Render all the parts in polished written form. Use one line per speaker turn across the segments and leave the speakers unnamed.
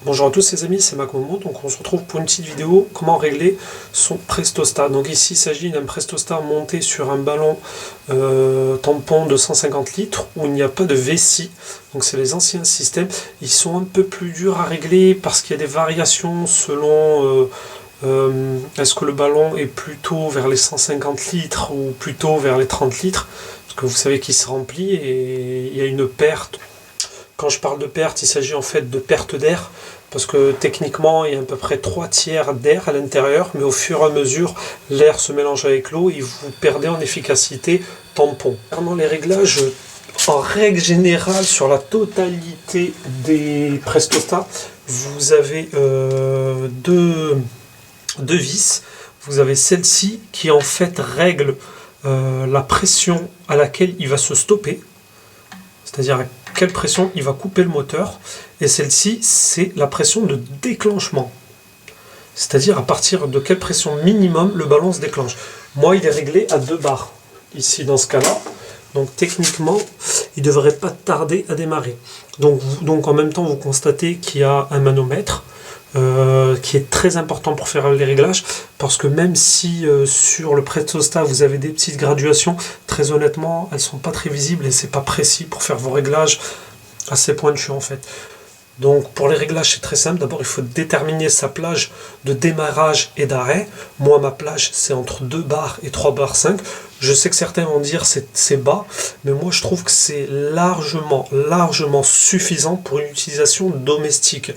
Bonjour à tous les amis, c'est Macmomo. Donc on se retrouve pour une petite vidéo comment régler son Prestostat. Donc ici il s'agit d'un Prestostat monté sur un ballon tampon de 150 litres où il n'y a pas de vessie. Donc c'est les anciens systèmes. Ils sont un peu plus durs à régler parce qu'il y a des variations selon est-ce que le ballon est plutôt vers les 150 litres ou plutôt vers les 30 litres. Parce que vous savez qu'il se remplit et il y a une perte. Quand je parle de perte, il s'agit en fait de perte d'air, parce que techniquement, il y a à peu près 3/4 d'air à l'intérieur, mais au fur et à mesure, l'air se mélange avec l'eau et vous perdez en efficacité tampon. Concernant les réglages, en règle générale, sur la totalité des Prestostats, vous avez deux vis. Vous avez celle-ci qui en fait règle la pression à laquelle il va se stopper, c'est-à-dire à quelle pression il va couper le moteur, et celle-ci c'est la pression de déclenchement, c'est-à-dire à partir de quelle pression minimum le ballon se déclenche. Moi il est réglé à 2 bars ici dans ce cas-là, donc techniquement il ne devrait pas tarder à démarrer. Donc en même temps vous constatez qu'il y a un manomètre qui est très important pour faire les réglages, parce que même si sur le Prestostat vous avez des petites graduations, très honnêtement elles sont pas très visibles et c'est pas précis pour faire vos réglages assez pointus en fait. Donc pour les réglages c'est très simple. D'abord il faut déterminer sa plage de démarrage et d'arrêt. Moi ma plage c'est entre 2 bars et 3 bars 5. Je sais que certains vont dire c'est bas, mais moi je trouve que c'est largement suffisant pour une utilisation domestique.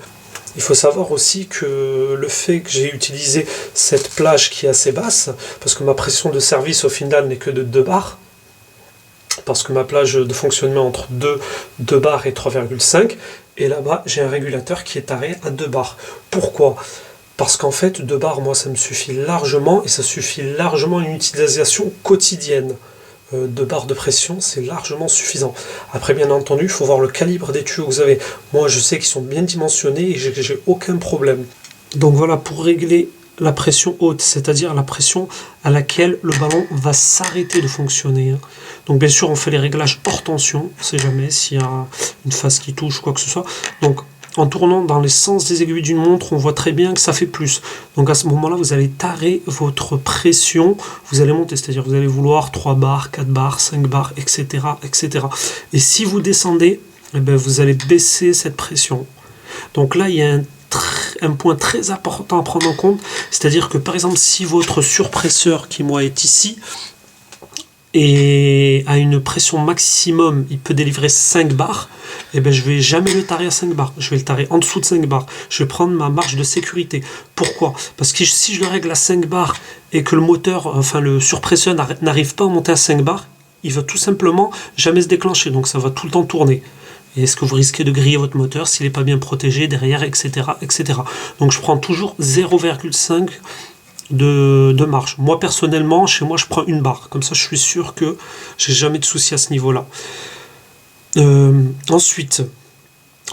Il faut savoir aussi que le fait que j'ai utilisé cette plage qui est assez basse, parce que ma pression de service au final n'est que de 2 bars, parce que ma plage de fonctionnement entre 2 bars et 3,5, et là-bas j'ai un régulateur qui est taré à 2 bars. Pourquoi ? Parce qu'en fait 2 bars, moi ça me suffit largement, et ça suffit largement à une utilisation quotidienne. 2 barres de pression, c'est largement suffisant. Après, bien entendu, il faut voir le calibre des tuyaux que vous avez. Moi, je sais qu'ils sont bien dimensionnés et j'ai aucun problème. Donc voilà, pour régler la pression haute, c'est-à-dire la pression à laquelle le ballon va s'arrêter de fonctionner. Donc bien sûr, on fait les réglages hors tension, on ne sait jamais s'il y a une phase qui touche ou quoi que ce soit. Donc en tournant dans les sens des aiguilles d'une montre, on voit très bien que ça fait plus. Donc à ce moment-là, vous allez tarer votre pression, vous allez monter, c'est-à-dire vous allez vouloir 3 bars, 4 bars, 5 bars, etc. etc. Et si vous descendez, eh bien, vous allez baisser cette pression. Donc là, il y a un point très important à prendre en compte, c'est-à-dire que par exemple, si votre surpresseur, qui moi est ici, et à une pression maximum, il peut délivrer 5 bars, et bien je vais jamais le tarer à 5 bars, je vais le tarer en dessous de 5 bars, je vais prendre ma marge de sécurité. Pourquoi ? Parce que si je le règle à 5 bars et que le moteur, enfin le surpresseur n'arrive pas à monter à 5 bars, il va tout simplement jamais se déclencher, donc ça va tout le temps tourner. Et est-ce que vous risquez de griller votre moteur s'il n'est pas bien protégé derrière, etc., etc. Donc je prends toujours 0,5 de marge. Moi personnellement, chez moi je prends 1 barre, comme ça je suis sûr que j'ai jamais de souci à ce niveau là. Ensuite,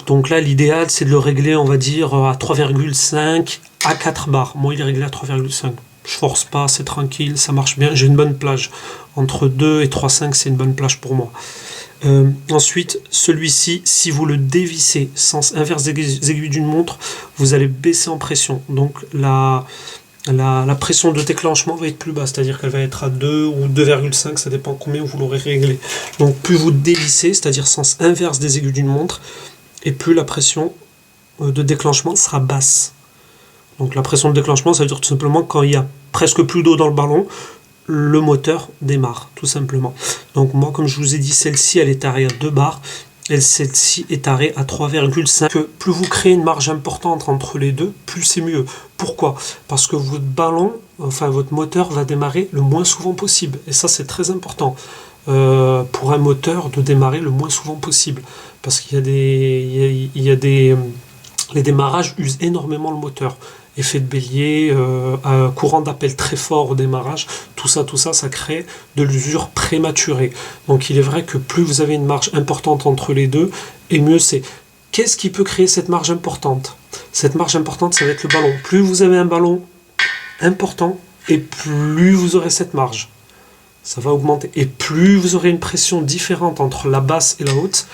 donc là l'idéal c'est de le régler, on va dire à 3,5 à 4 bars. Moi il est réglé à 3,5, je force pas, c'est tranquille, ça marche bien, j'ai une bonne plage entre 2 et 3,5, c'est une bonne plage pour moi. Ensuite, celui-ci, si vous le dévissez, sens inverse des aiguilles d'une montre, vous allez baisser en pression, donc la pression de déclenchement va être plus basse, c'est-à-dire qu'elle va être à 2 ou 2,5, ça dépend combien vous l'aurez réglé. Donc plus vous dévissez, c'est-à-dire sens inverse des aiguilles d'une montre, et plus la pression de déclenchement sera basse. Donc la pression de déclenchement, ça veut dire tout simplement quand il y a presque plus d'eau dans le ballon, le moteur démarre, tout simplement. Donc moi, comme je vous ai dit, celle-ci, elle est tarée à 2 bars, et celle-ci est tarée à 3,5. Plus vous créez une marge importante entre les deux, plus c'est mieux. Pourquoi ? Parce que votre ballon, enfin votre moteur va démarrer le moins souvent possible. Et ça c'est très important pour un moteur de démarrer le moins souvent possible. Parce qu'il y a des les démarrages usent énormément le moteur. Effet de bélier, courant d'appel très fort au démarrage, tout ça, ça crée de l'usure prématurée. Donc il est vrai que plus vous avez une marge importante entre les deux, et mieux c'est. Qu'est-ce qui peut créer cette marge importante ? Cette marge importante, ça va être le ballon. Plus vous avez un ballon important, et plus vous aurez cette marge. Ça va augmenter. Et plus vous aurez une pression différente entre la basse et la haute,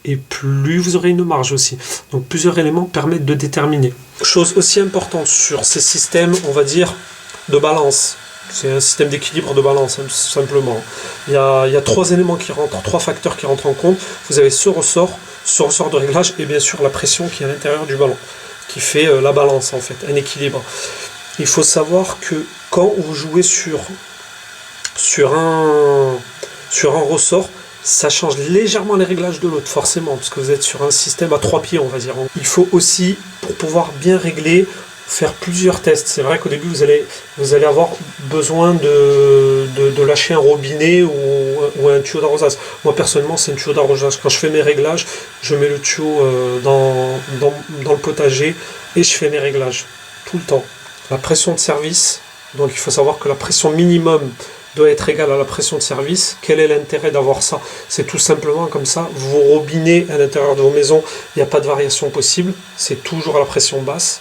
et plus vous aurez une marge aussi. Donc plusieurs éléments permettent de déterminer. Chose aussi importante sur ces systèmes, on va dire, de balance. C'est un système d'équilibre de balance, tout simplement. Il y a trois éléments qui rentrent, trois facteurs qui rentrent en compte. Vous avez ce ressort de réglage, et bien sûr la pression qui est à l'intérieur du ballon, qui fait la balance en fait, un équilibre. Il faut savoir que quand vous jouez sur un ressort, ça change légèrement les réglages de l'autre, forcément, parce que vous êtes sur un système à 3 pieds, on va dire. Il faut aussi, pour pouvoir bien régler, faire plusieurs tests. C'est vrai qu'au début, vous allez avoir besoin de lâcher un robinet ou un tuyau d'arrosage. Moi, personnellement, c'est un tuyau d'arrosage. Quand je fais mes réglages, je mets le tuyau dans le potager et je fais mes réglages tout le temps. La pression de service, donc il faut savoir que la pression minimum doit être égale à la pression de service. Quel est l'intérêt d'avoir ça? C'est tout simplement comme ça, vos robinets à l'intérieur de vos maisons, il n'y a pas de variation possible, c'est toujours à la pression basse.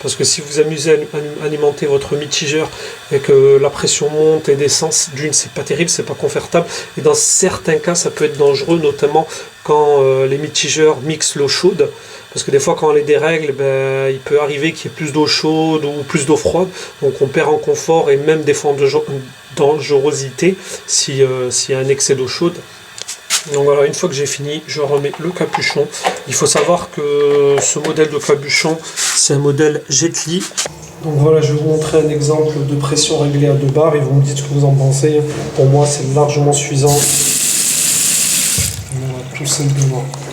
Parce que si vous amusez à alimenter votre mitigeur et que la pression monte et descend, d'une, c'est pas terrible, c'est pas confortable. Et dans certains cas, ça peut être dangereux, notamment quand les mitigeurs mixent l'eau chaude. Parce que des fois, quand on les dérègle, il peut arriver qu'il y ait plus d'eau chaude ou plus d'eau froide. Donc on perd en confort et même des fois en dangerosité s'il y a un excès d'eau chaude. Donc voilà, une fois que j'ai fini, je remets le capuchon. Il faut savoir que ce modèle de capuchon, c'est un modèle Jetly. Donc voilà, je vais vous montrer un exemple de pression réglée à 2 bars et vous me dites ce que vous en pensez. Pour moi, c'est largement suffisant. Voilà, tout simplement.